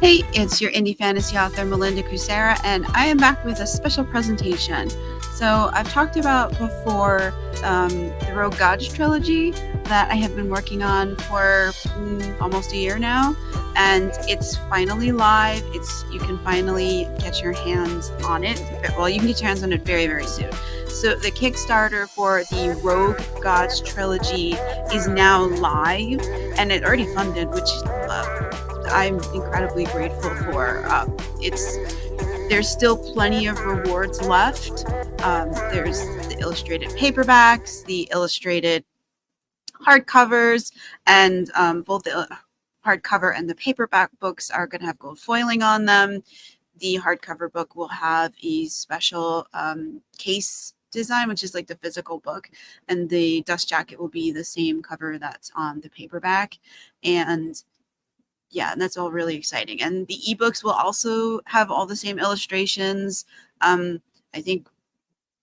Hey, it's your indie fantasy author, Melinda Cusera, and I am back with a special presentation. So I've talked about before the Rogue Gods trilogy that I have been working on for almost a year now, and it's finally live. You can finally get your hands on it. Well, you can get your hands on it very, very soon. So the Kickstarter for the Rogue Gods trilogy is now live, and it already funded, which I'm incredibly grateful for. There's still plenty of rewards left. There's the illustrated paperbacks, the illustrated hardcovers, and both the hardcover and the paperback books are going to have gold foiling on them. The hardcover book will have a special case design, which is like the physical book, and the dust jacket will be the same cover that's on the paperback. And yeah, and that's all really exciting. And the eBooks will also have all the same illustrations. I think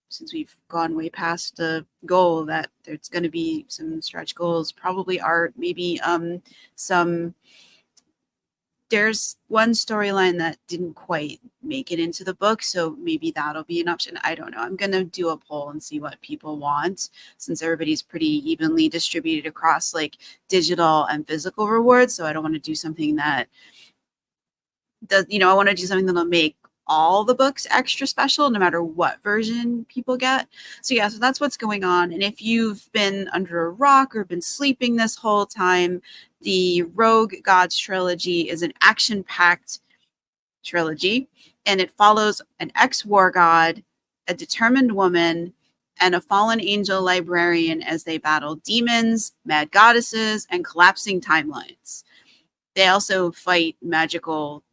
since we've gone way past the goal that there's going to be some stretch goals, probably art, maybe there's one storyline that didn't quite make it into the book, so maybe that'll be an option. I don't know. I'm going to do a poll and see what people want, since everybody's pretty evenly distributed across like digital and physical rewards. So I don't want to do something that does, I want to do something that'll make all the books extra special, no matter what version people get. So yeah, so that's what's going on. And if you've been under a rock or been sleeping this whole time, the Rogue Gods trilogy is an action-packed trilogy, and it follows an ex-war god, a determined woman, and a fallen angel librarian as they battle demons, mad goddesses, and collapsing timelines. They also fight magical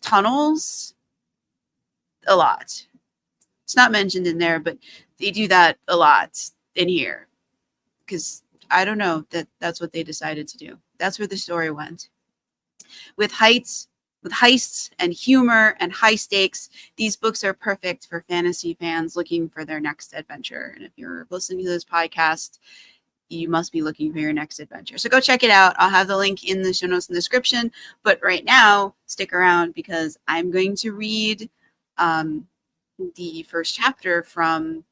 tunnels a lot. It's not mentioned in there, but they do that a lot in here because I don't know, that's what they decided to do. That's where the story went. With heists and humor and high stakes, these books are perfect for fantasy fans looking for their next adventure. And if you're listening to this podcast, you must be looking for your next adventure. So go check it out. I'll have the link in the show notes and description. But right now, stick around because I'm going to read the first chapter from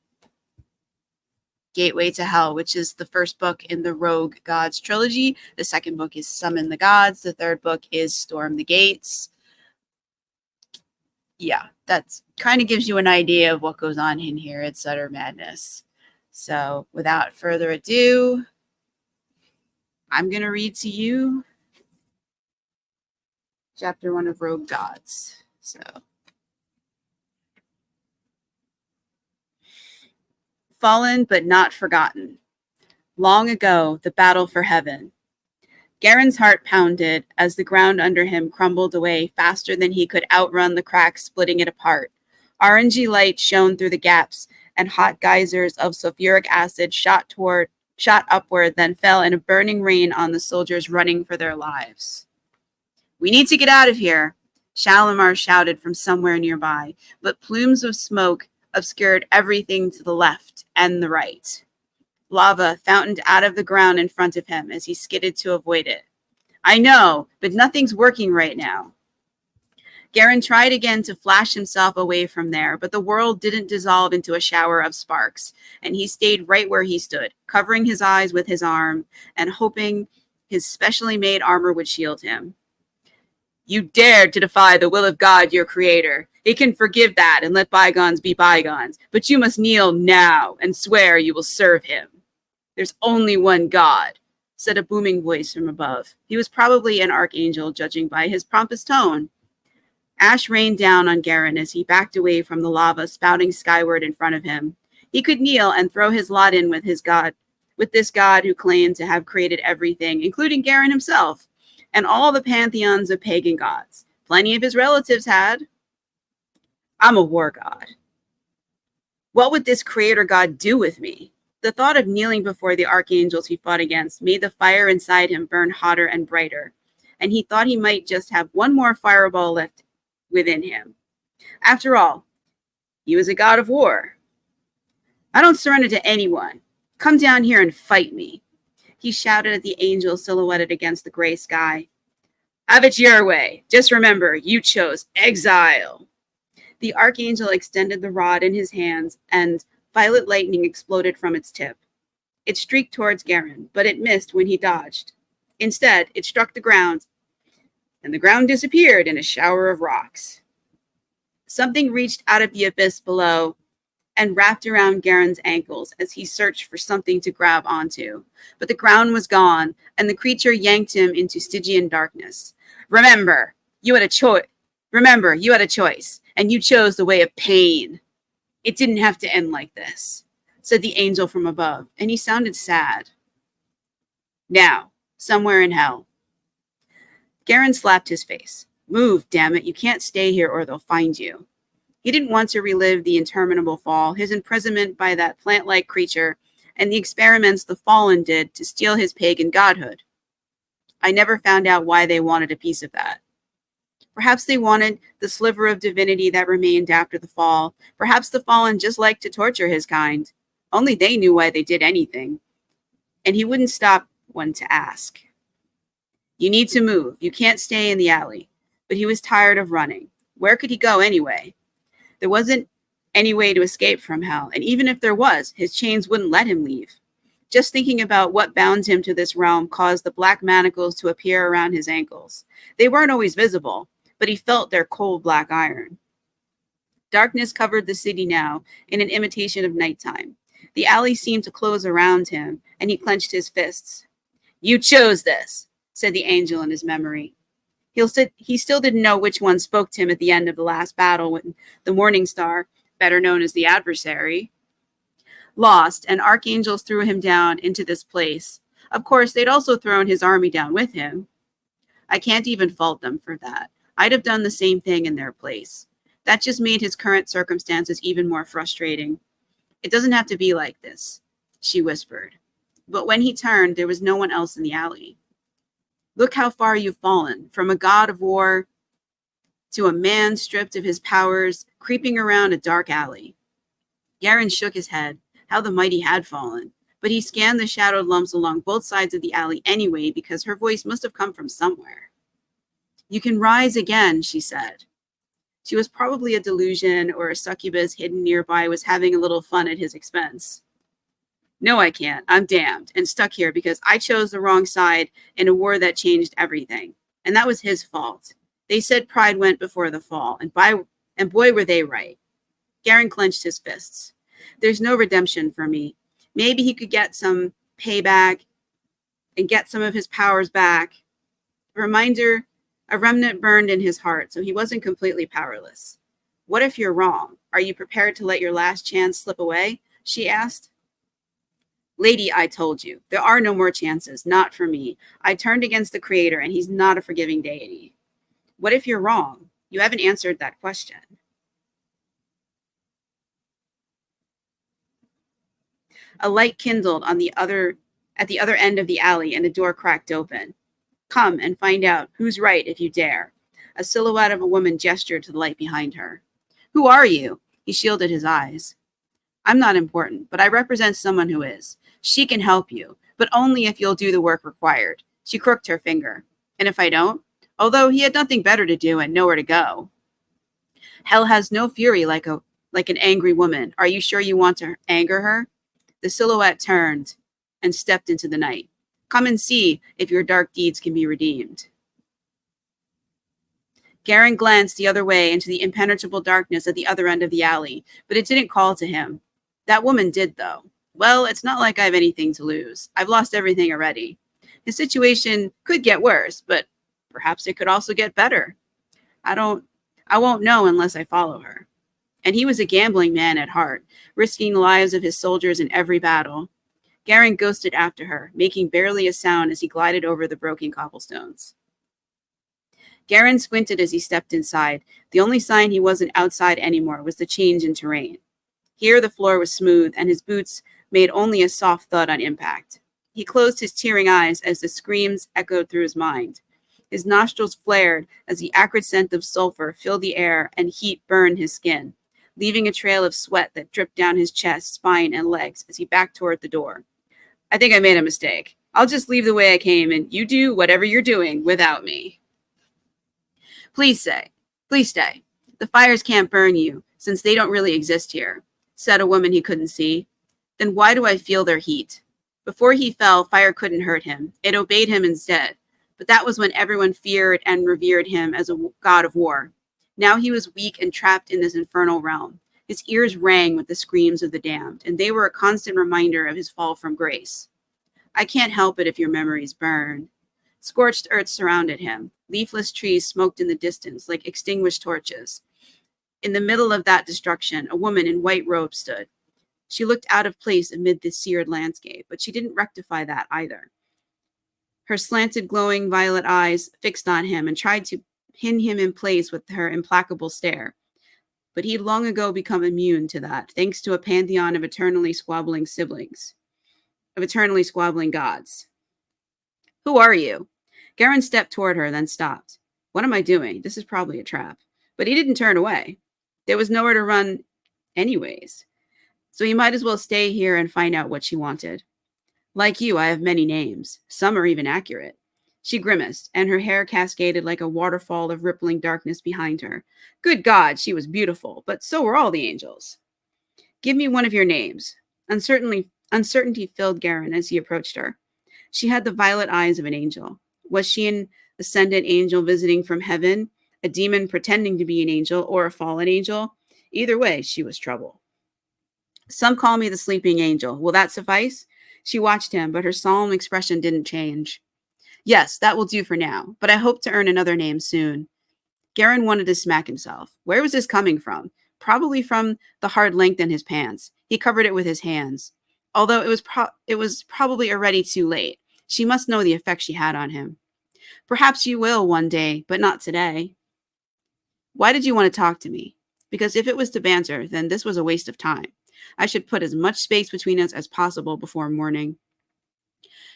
Gateway to Hell, which is the first book in the Rogue Gods trilogy. The second book is Summon the Gods. The third book is Storm the Gates. Yeah, that kind of gives you an idea of what goes on in here. It's utter madness. So without further ado, I'm going to read to you chapter 1 of Rogue Gods. So, fallen but not forgotten. Long ago, the battle for heaven. Garen's heart pounded as the ground under him crumbled away faster than he could outrun the cracks splitting it apart. Orangey light shone through the gaps, and hot geysers of sulfuric acid shot upward, then fell in a burning rain on the soldiers running for their lives. "We need to get out of here," Shalimar shouted from somewhere nearby, but plumes of smoke obscured everything to the left and the right. Lava fountained out of the ground in front of him as he skidded to avoid it. "I know, but nothing's working right now." Garen tried again to flash himself away from there, but the world didn't dissolve into a shower of sparks, and he stayed right where he stood, covering his eyes with his arm and hoping his specially made armor would shield him. "You dared to defy the will of God, your creator. He can forgive that and let bygones be bygones, but you must kneel now and swear you will serve him. There's only one God," said a booming voice from above. He was probably an archangel, judging by his pompous tone. Ash rained down on Garen as he backed away from the lava spouting skyward in front of him. He could kneel and throw his lot in with this God who claimed to have created everything, including Garen himself, and all the pantheons of pagan gods. Plenty of his relatives had. "I'm a war god. What would this creator god do with me?" The thought of kneeling before the archangels he fought against made the fire inside him burn hotter and brighter, and he thought he might just have one more fireball left within him. After all, he was a god of war. "I don't surrender to anyone. Come down here and fight me," he shouted at the angel silhouetted against the gray sky. Have it your way. Just remember, you chose exile. The archangel extended the rod in his hands, and violet lightning exploded from its tip. It streaked towards Garen, but it missed when he dodged. Instead, it struck the ground, and the ground disappeared in a shower of rocks. Something reached out of the abyss below and wrapped around Garen's ankles as he searched for something to grab onto. But the ground was gone, and the creature yanked him into Stygian darkness. Remember, you had a choice. And you chose the way of pain. It didn't have to end like this, said the angel from above, and he sounded sad. Now, somewhere in hell. Garen slapped his face. Move, damn it, you can't stay here or they'll find you. He didn't want to relive the interminable fall, his imprisonment by that plant-like creature, and the experiments the fallen did to steal his pagan godhood. I never found out why they wanted a piece of that. Perhaps they wanted the sliver of divinity that remained after the fall. Perhaps the fallen just liked to torture his kind. Only they knew why they did anything. And he wouldn't stop one to ask. You need to move. You can't stay in the alley. But he was tired of running. Where could he go anyway? There wasn't any way to escape from hell. And even if there was, his chains wouldn't let him leave. Just thinking about what bound him to this realm caused the black manacles to appear around his ankles. They weren't always visible, but he felt their cold black iron. Darkness covered the city now in an imitation of nighttime. The alley seemed to close around him, and he clenched his fists. You chose this, said the angel in his memory. He still didn't know which one spoke to him at the end of the last battle when the Morning Star, better known as the adversary, lost, and archangels threw him down into this place. Of course, they'd also thrown his army down with him. I can't even fault them for that. I'd have done the same thing in their place. That just made his current circumstances even more frustrating. It doesn't have to be like this, she whispered. But when he turned, there was no one else in the alley. Look how far you've fallen, from a god of war to a man stripped of his powers, creeping around a dark alley. Garen shook his head. How the mighty had fallen. But he scanned the shadowed lumps along both sides of the alley anyway, because her voice must have come from somewhere. You can rise again, she said. She was probably a delusion, or a succubus hidden nearby was having a little fun at his expense. No, I can't. I'm damned and stuck here because I chose the wrong side in a war that changed everything. And that was his fault. They said pride went before the fall, and boy were they right. Garen clenched his fists. There's no redemption for me. Maybe he could get some payback and get some of his powers back. A remnant burned in his heart, so he wasn't completely powerless. What if you're wrong? Are you prepared to let your last chance slip away? She asked. Lady, I told you, there are no more chances, not for me. I turned against the Creator, and he's not a forgiving deity. What if you're wrong? You haven't answered that question. A light kindled at the other end of the alley, and a door cracked open. Come and find out who's right if you dare. A silhouette of a woman gestured to the light behind her. Who are you? He shielded his eyes. I'm not important, but I represent someone who is. She can help you, but only if you'll do the work required. She crooked her finger. And if I don't? Although he had nothing better to do and nowhere to go. Hell has no fury like an angry woman. Are you sure you want to anger her? The silhouette turned and stepped into the night. Come and see if your dark deeds can be redeemed. Garen glanced the other way into the impenetrable darkness at the other end of the alley, but it didn't call to him. That woman did, though. Well, it's not like I have anything to lose. I've lost everything already. His situation could get worse, but perhaps it could also get better. I won't know unless I follow her. And he was a gambling man at heart, risking the lives of his soldiers in every battle. Garen ghosted after her, making barely a sound as he glided over the broken cobblestones. Garen squinted as he stepped inside. The only sign he wasn't outside anymore was the change in terrain. Here the floor was smooth, and his boots made only a soft thud on impact. He closed his tearing eyes as the screams echoed through his mind. His nostrils flared as the acrid scent of sulfur filled the air and heat burned his skin, leaving a trail of sweat that dripped down his chest, spine, and legs as he backed toward the door. I think I made a mistake. I'll just leave the way I came, and you do whatever you're doing without me. Please stay. The fires can't burn you, since they don't really exist here, said a woman he couldn't see. Then why do I feel their heat? Before he fell, fire couldn't hurt him. It obeyed him instead. But that was when everyone feared and revered him as a god of war. Now he was weak and trapped in this infernal realm. His ears rang with the screams of the damned, and they were a constant reminder of his fall from grace. I can't help it if your memories burn. Scorched earth surrounded him. Leafless trees smoked in the distance like extinguished torches. In the middle of that destruction, a woman in white robes stood. She looked out of place amid the seared landscape, but she didn't rectify that either. Her slanted, glowing violet eyes fixed on him and tried to pin him in place with her implacable stare. But he'd long ago become immune to that, thanks to a pantheon of eternally squabbling gods. Who are you? Garen stepped toward her, then stopped. What am I doing? This is probably a trap. But he didn't turn away. There was nowhere to run anyways. So he might as well stay here and find out what she wanted. Like you, I have many names. Some are even accurate. She grimaced, and her hair cascaded like a waterfall of rippling darkness behind her. Good God, she was beautiful, but so were all the angels. Give me one of your names. Uncertainty filled Garen as he approached her. She had the violet eyes of an angel. Was she an ascendant angel visiting from heaven, a demon pretending to be an angel, or a fallen angel? Either way, she was trouble. Some call me the sleeping angel. Will that suffice? She watched him, but her solemn expression didn't change. Yes, that will do for now, but I hope to earn another name soon. Garen wanted to smack himself. Where was this coming from? Probably from the hard length in his pants. He covered it with his hands. Although it was probably already too late. She must know the effect she had on him. Perhaps you will one day, but not today. Why did you want to talk to me? Because if it was to banter, then this was a waste of time. I should put as much space between us as possible before morning.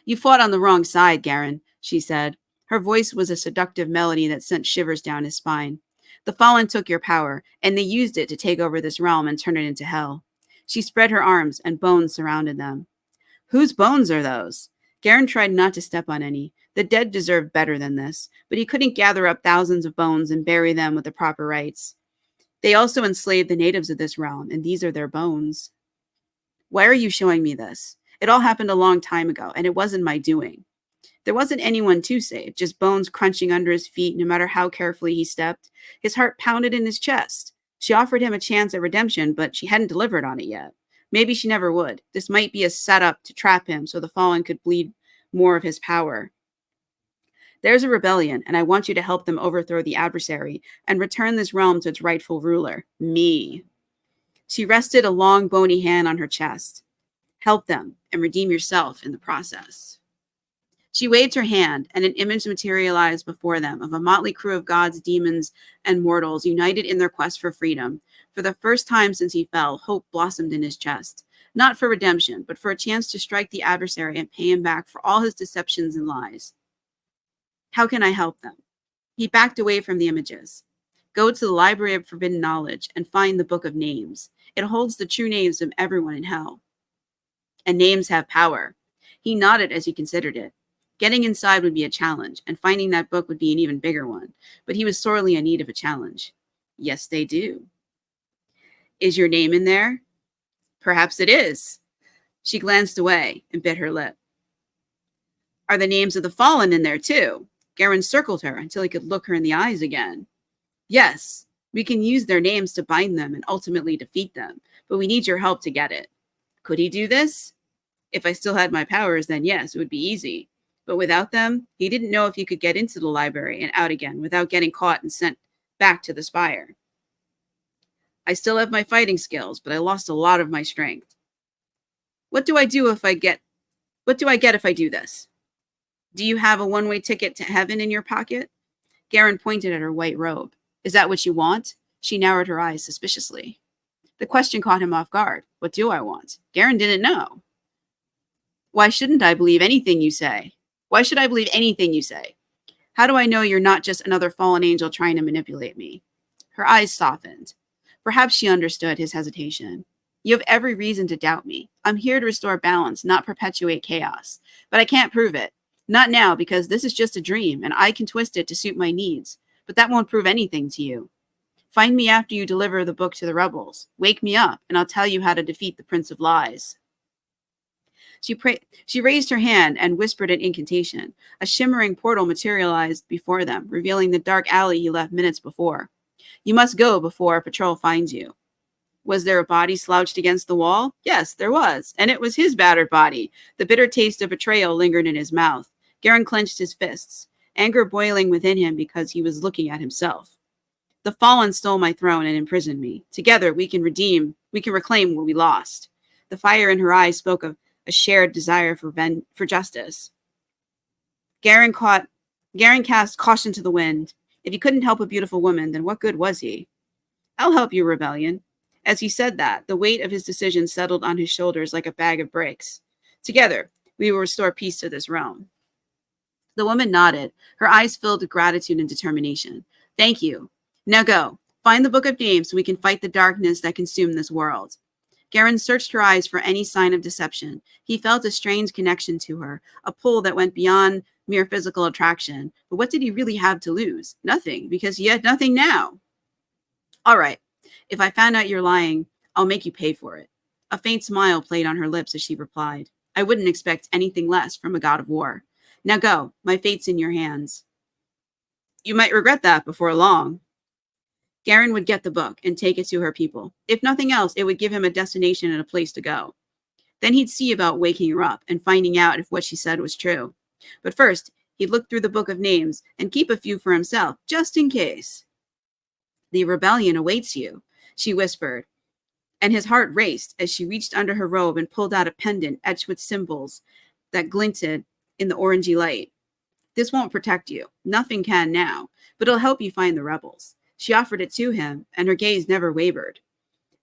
You fought on the wrong side, Garen, she said. Her voice was a seductive melody that sent shivers down his spine. The Fallen took your power, and they used it to take over this realm and turn it into hell. She spread her arms, and bones surrounded them. Whose bones are those? Garen tried not to step on any. The dead deserved better than this, but he couldn't gather up thousands of bones and bury them with the proper rites. They also enslaved the natives of this realm, and these are their bones. Why are you showing me this? It all happened a long time ago, and it wasn't my doing. There wasn't anyone to save, just bones crunching under his feet no matter how carefully he stepped. His heart pounded in his chest. She offered him a chance at redemption, but she hadn't delivered on it yet. Maybe she never would. This might be a setup to trap him so the Fallen could bleed more of his power. There's a rebellion, and I want you to help them overthrow the adversary and return this realm to its rightful ruler, me. She rested a long, bony hand on her chest. Help them and redeem yourself in the process. She waved her hand, and an image materialized before them of a motley crew of gods, demons, and mortals united in their quest for freedom. For the first time since he fell, hope blossomed in his chest. Not for redemption, but for a chance to strike the adversary and pay him back for all his deceptions and lies. How can I help them? He backed away from the images. Go to the Library of Forbidden Knowledge and find the Book of Names. It holds the true names of everyone in hell. And names have power. He nodded as he considered it. Getting inside would be a challenge, and finding that book would be an even bigger one. But he was sorely in need of a challenge. Yes, they do. Is your name in there? Perhaps it is. She glanced away and bit her lip. Are the names of the Fallen in there too? Garen circled her until he could look her in the eyes again. Yes, we can use their names to bind them and ultimately defeat them, but we need your help to get it. Could he do this? If I still had my powers, then yes, it would be easy. But without them, he didn't know if he could get into the library and out again without getting caught and sent back to the Spire. I still have my fighting skills, but I lost a lot of my strength. What do I get if I do this? Do you have a one-way ticket to heaven in your pocket? Garen pointed at her white robe. Is that what you want? She narrowed her eyes suspiciously. The question caught him off guard. What do I want? Garen didn't know. Why shouldn't I believe anything you say? Why should I believe anything you say? How do I know you're not just another fallen angel trying to manipulate me? Her eyes softened. Perhaps she understood his hesitation. You have every reason to doubt me. I'm here to restore balance, not perpetuate chaos. But I can't prove it. Not now, because this is just a dream, and I can twist it to suit my needs. but that won't prove anything to you. Find me after you deliver the book to the rebels. Wake me up, and I'll tell you how to defeat the Prince of Lies." She raised her hand and whispered an incantation. A shimmering portal materialized before them, revealing the dark alley he left minutes before. "You must go before a patrol finds you." Was there a body slouched against the wall? Yes, there was, and it was his battered body. The bitter taste of betrayal lingered in his mouth. Garen clenched his fists, anger boiling within him because he was looking at himself. "The fallen stole my throne and imprisoned me. Together we can reclaim what we lost." The fire in her eyes spoke of a shared desire for justice. Garen cast caution to the wind. If he couldn't help a beautiful woman, then what good was he? "I'll help you, Rebellion." As he said that, the weight of his decision settled on his shoulders like a bag of bricks. "Together, we will restore peace to this realm." The woman nodded, her eyes filled with gratitude and determination. "Thank you. Now go. Find the Book of Names so we can fight the darkness that consumed this world." Garen searched her eyes for any sign of deception. He felt a strange connection to her, a pull that went beyond mere physical attraction. But what did he really have to lose? Nothing, because he had nothing now. "All right. If I found out you're lying, I'll make you pay for it." A faint smile played on her lips as she replied. "I wouldn't expect anything less from a god of war. Now go. My fate's in your hands." "You might regret that before long." Garen would get the book and take it to her people. If nothing else, it would give him a destination and a place to go. Then he'd see about waking her up and finding out if what she said was true. But first, he'd look through the Book of Names and keep a few for himself, just in case. "The rebellion awaits you," she whispered, and his heart raced as she reached under her robe and pulled out a pendant etched with symbols that glinted in the orangey light. "This won't protect you. Nothing can now, but it'll help you find the rebels." She offered it to him, and her gaze never wavered.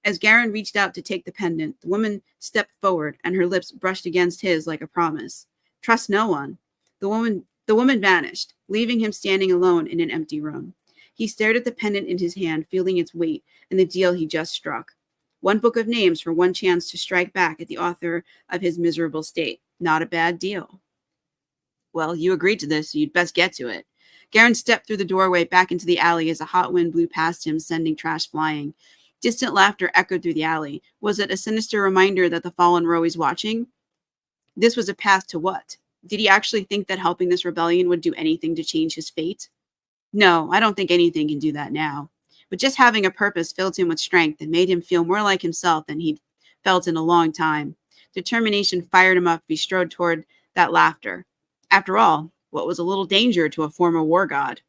As Garen reached out to take the pendant, the woman stepped forward, and her lips brushed against his like a promise. "Trust no one." The woman vanished, leaving him standing alone in an empty room. He stared at the pendant in his hand, feeling its weight and the deal he just struck. One book of names for one chance to strike back at the author of his miserable state. Not a bad deal. "Well, you agreed to this, so you'd best get to it." Garen stepped through the doorway back into the alley as a hot wind blew past him, sending trash flying. Distant laughter echoed through the alley. Was it a sinister reminder that the fallen were always watching? This was a path to what? Did he actually think that helping this rebellion would do anything to change his fate? No, I don't think anything can do that now. But just having a purpose filled him with strength and made him feel more like himself than he'd felt in a long time. Determination fired him up as he strode toward that laughter. After all, what was a little danger to a former war god?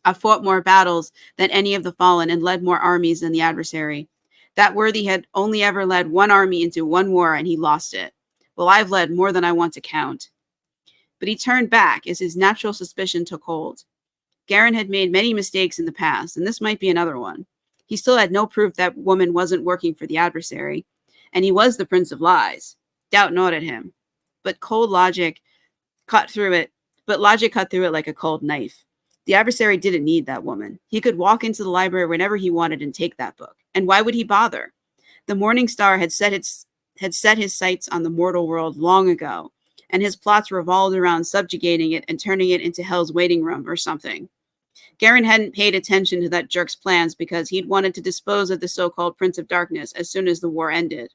"I've fought more battles than any of the fallen and led more armies than the adversary. That worthy had only ever led one army into one war and he lost it. Well, I've led more than I want to count." But he turned back as his natural suspicion took hold. Garen had made many mistakes in the past, and this might be another one. He still had no proof that woman wasn't working for the adversary, and he was the Prince of Lies. Doubt gnawed at him. But logic cut through it like a cold knife. The adversary didn't need that woman. He could walk into the library whenever he wanted and take that book. And why would he bother? The Morning Star had set his sights on the mortal world long ago, and his plots revolved around subjugating it and turning it into hell's waiting room or something. Garen hadn't paid attention to that jerk's plans because he'd wanted to dispose of the so-called Prince of Darkness as soon as the war ended.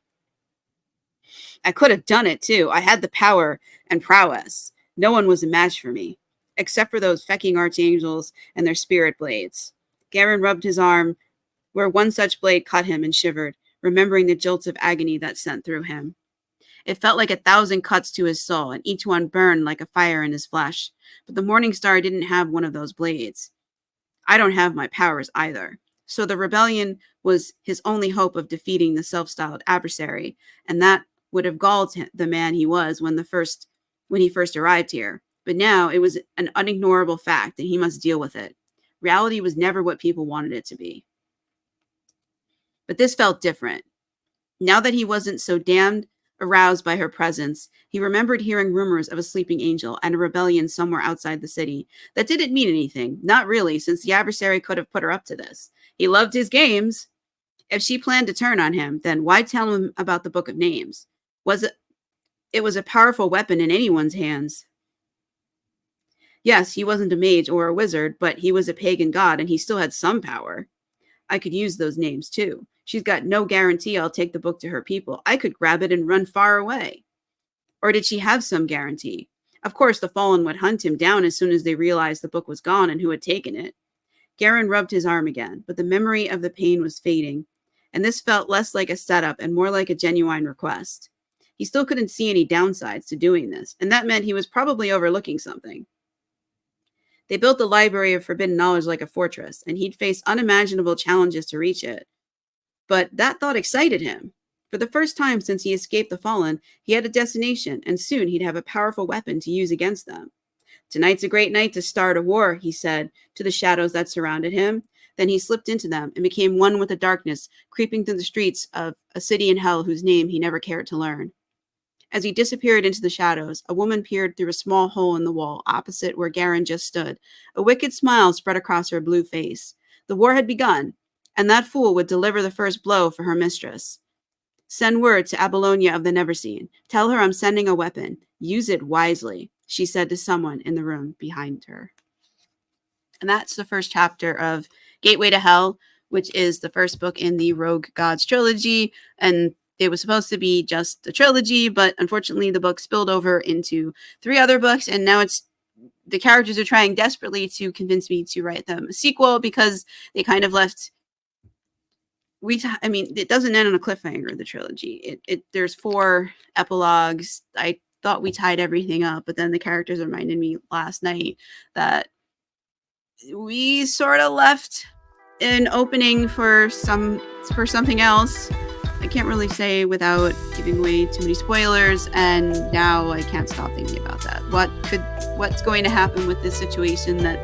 I could have done it, too. I had the power and prowess. No one was a match for me, except for those fecking archangels and their spirit blades. Garen rubbed his arm where one such blade cut him and shivered, remembering the jolts of agony that sent through him. It felt like 1,000 cuts to his soul, and each one burned like a fire in his flesh. But the Morning Star didn't have one of those blades. I don't have my powers either. So the rebellion was his only hope of defeating the self-styled adversary, and that would have galled the man he was when he first arrived here. But now it was an unignorable fact, and he must deal with it. Reality was never what people wanted it to be. But this felt different. Now that he wasn't so damned aroused by her presence, he remembered hearing rumors of a sleeping angel and a rebellion somewhere outside the city. That didn't mean anything. Not really, since the adversary could have put her up to this. He loved his games. If she planned to turn on him, then why tell him about the Book of Names? It was a powerful weapon in anyone's hands. Yes, he wasn't a mage or a wizard, but he was a pagan god and he still had some power. I could use those names too. She's got no guarantee I'll take the book to her people. I could grab it and run far away. Or did she have some guarantee? Of course, the Fallen would hunt him down as soon as they realized the book was gone and who had taken it. Garen rubbed his arm again, but the memory of the pain was fading, and this felt less like a setup and more like a genuine request. He still couldn't see any downsides to doing this, and that meant he was probably overlooking something. They built the Library of Forbidden Knowledge like a fortress, and he'd face unimaginable challenges to reach it. But that thought excited him. For the first time since he escaped the Fallen, he had a destination, and soon he'd have a powerful weapon to use against them. Tonight's a great night to start a war, he said to the shadows that surrounded him. Then he slipped into them and became one with the darkness, creeping through the streets of a city in hell whose name he never cared to learn. As he disappeared into the shadows, a woman peered through a small hole in the wall opposite where Garen just stood. A wicked smile spread across her blue face. The war had begun, and that fool would deliver the first blow for her mistress. Send word to Abylonia of the Neverseen. Tell her I'm sending a weapon. Use it wisely, she said to someone in the room behind her. And that's the first chapter of Gateway to Hell, which is the first book in the Rogue Gods trilogy. And it was supposed to be just a trilogy, but unfortunately the book spilled over into 3 other books, and now the characters are trying desperately to convince me to write them a sequel because they kind of left. It doesn't end on a cliffhanger, the trilogy. There's 4 epilogues. I thought we tied everything up, but then the characters reminded me last night that we sort of left an opening for something else. I can't really say without giving away too many spoilers, and now I can't stop thinking about that. What's going to happen with this situation that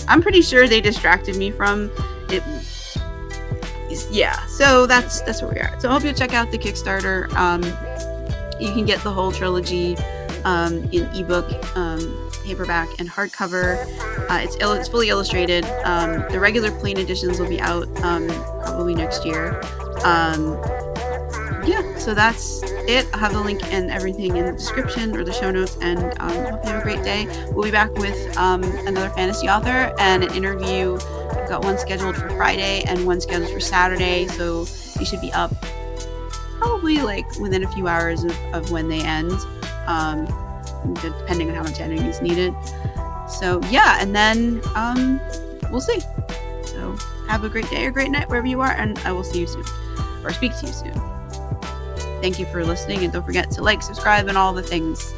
I'm pretty sure they distracted me from? So that's where we are. So I hope you'll check out the Kickstarter. You can get the whole trilogy in ebook, paperback, and hardcover. It's fully illustrated. The regular plain editions will be out probably next year. So that's it. I'll have the link and everything in the description or the show notes, and hope you have a great day. We'll be back with another fantasy author and an interview. I've got one scheduled for Friday and one scheduled for Saturday, so you should be up probably within a few hours of when they end, depending on how much editing is needed. So and then we'll see. So have a great day or great night wherever you are, and I will see you soon, or speak to you soon. Thank you for listening, and don't forget to subscribe, and all the things.